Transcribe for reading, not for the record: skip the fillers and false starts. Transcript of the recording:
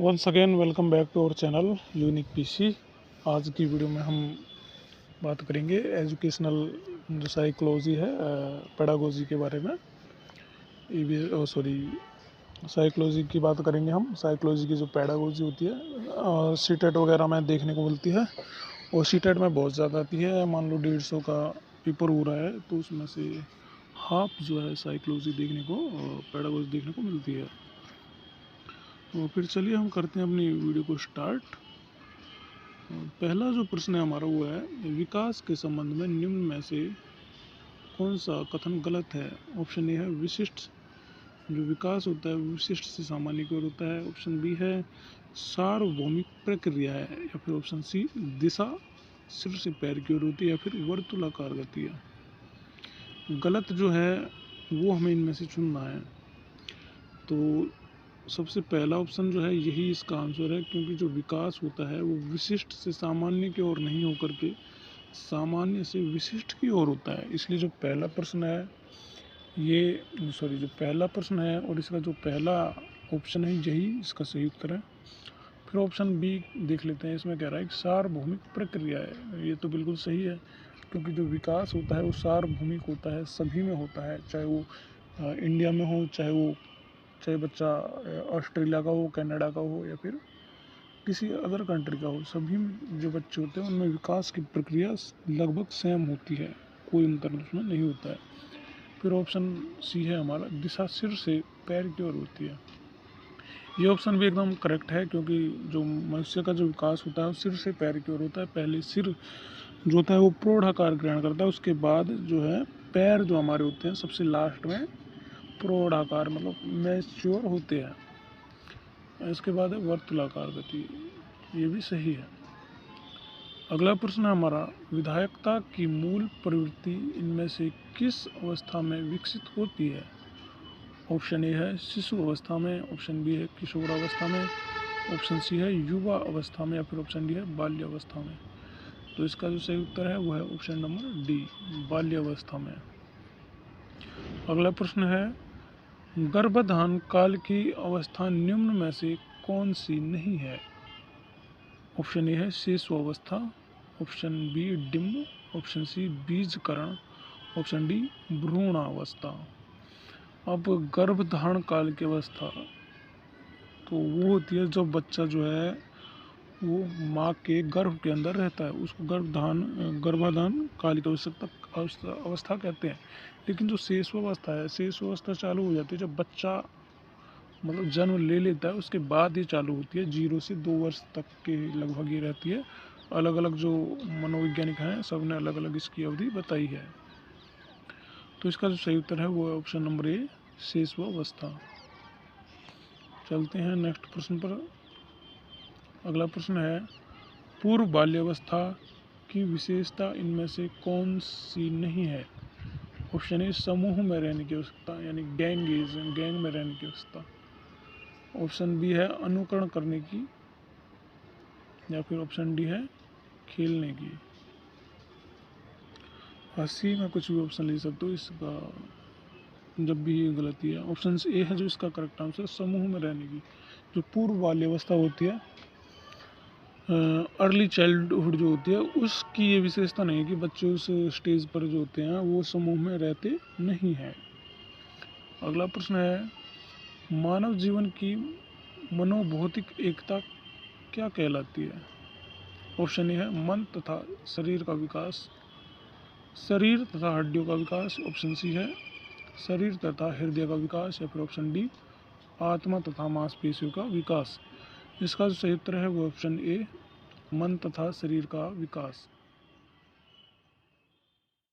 Once again welcome back to our channel unique PC. आज की video में हम बात करेंगे एजुकेशनल जो साइकोलॉजी है, पेडागोजी के बारे में। साइकोलॉजी की बात करेंगे हम। साइकोलॉजी की जो पेडागोजी होती है सीटेट वगैरह में देखने को मिलती है, और सीटेट में बहुत ज़्यादा आती है। मान लो 150 का पेपर हो रहा है तो उसमें से हाफ जो है साइकोलॉजी देखने को, पेडागोजी देखने को मिलती है। तो फिर चलिए हम करते हैं अपनी वीडियो को स्टार्ट। पहला जो प्रश्न है हमारा वो है, विकास के संबंध में निम्न में से कौन सा कथन गलत है। ऑप्शन ए है विशिष्ट जो विकास होता है विशिष्ट से सामान्य की ओर होता है। ऑप्शन बी है सार्वभौमिक प्रक्रिया है, या फिर ऑप्शन सी दिशा सिर से पैर की ओर होती है, या फिर वर्तुलाकार गति है। गलत जो है वो हमें इनमें से चुनना है। तो सबसे पहला ऑप्शन जो है यही इसका आंसर है, क्योंकि जो विकास होता है वो विशिष्ट से सामान्य की ओर नहीं होकर के सामान्य से विशिष्ट की ओर होता है। इसलिए जो पहला प्रश्न है जो पहला प्रश्न है और इसका जो पहला ऑप्शन है यही इसका सही उत्तर है। फिर ऑप्शन बी देख लेते हैं। इसमें कह रहा है कि सार्वभौमिक प्रक्रिया है। ये तो बिल्कुल सही है, क्योंकि जो विकास होता है वो सार्वभौमिक होता है, सभी में होता है, चाहे वो इंडिया में हो, चाहे बच्चा ऑस्ट्रेलिया का हो, कनाडा का हो, या फिर किसी अदर कंट्री का हो। सभी जो बच्चे होते हैं उनमें विकास की प्रक्रिया लगभग सेम होती है, कोई अंतर उसमें नहीं होता है। फिर ऑप्शन सी है हमारा, दिशा सिर से पैर की ओर होती है। ये ऑप्शन भी एकदम करेक्ट है, क्योंकि जो मनुष्य का जो विकास होता है वो सिर से पैर की ओर होता है। पहले सिर जो होता है वो प्रौढ़ आकार ग्रहण करता है, उसके बाद जो है पैर जो हमारे होते हैं सबसे लास्ट में प्रौढ़ आकार मतलब मैच्योर होते हैं। इसके बाद है वर्तुलाकार गति, ये भी सही है। अगला प्रश्न है हमारा, विधायकता की मूल प्रवृत्ति इनमें से किस अवस्था में विकसित होती है। ऑप्शन ए है शिशु अवस्था में, ऑप्शन बी है किशोर अवस्था में, ऑप्शन सी है युवा अवस्था में, या फिर ऑप्शन डी है बाल्य अवस्था में। तो इसका जो सही उत्तर है वो है ऑप्शन नंबर डी, बाल्य अवस्था में। अगला प्रश्न है, गर्भधान काल की अवस्था निम्न में से कौन सी नहीं है। ऑप्शन ए है शिशु अवस्था, ऑप्शन बी डिम्ब, ऑप्शन सी बीजकरण, ऑप्शन डी भ्रूणावस्था। अब गर्भधारण काल की अवस्था तो वो होती है जब बच्चा जो है वो माँ के गर्भ के अंदर रहता है, उसको गर्भाधान काल की अवस्था कहते हैं। लेकिन जो शेष अवस्था है, शेष अवस्था चालू हो जाती है जब बच्चा मतलब जन्म ले लेता है, उसके बाद ये चालू होती है। 0 से 2 वर्ष तक के लगभग ये रहती है। अलग अलग जो मनोवैज्ञानिक हैं सब ने अलग अलग इसकी अवधि बताई है। तो इसका जो सही उत्तर है वो है ऑप्शन नंबर ए, शेष अवस्था। चलते हैं नेक्स्ट प्रश्न पर। अगला प्रश्न है, पूर्व बाल्यावस्था की विशेषता इनमें से कौन सी नहीं है। ऑप्शन ए समूह में रहने की अवस्था, यानी गैंग में रहने की अवस्था। ऑप्शन बी है अनुकरण करने की, या फिर ऑप्शन डी है खेलने की। हंसी में कुछ भी ऑप्शन ले सकते हो, इसका जब भी ये गलती है। ऑप्शन ए है जो इसका करेक्ट आंसर, समूह में रहने की। जो पूर्व बाल्यावस्था होती है, अर्ली चाइल्डहुड जो होती है, उसकी ये विशेषता नहीं है कि बच्चे उस स्टेज पर जो होते हैं वो समूह में रहते नहीं हैं। अगला प्रश्न है, मानव जीवन की मनोभौतिक एकता क्या कहलाती है। ऑप्शन ए है मन तथा शरीर का विकास, शरीर तथा हड्डियों का विकास। ऑप्शन सी है शरीर तथा हृदय का विकास, या फिर ऑप्शन डी आत्मा तथा मांसपेशियों का विकास। इसका जो सही उत्तर है वो ऑप्शन ए, मन तथा शरीर का विकास।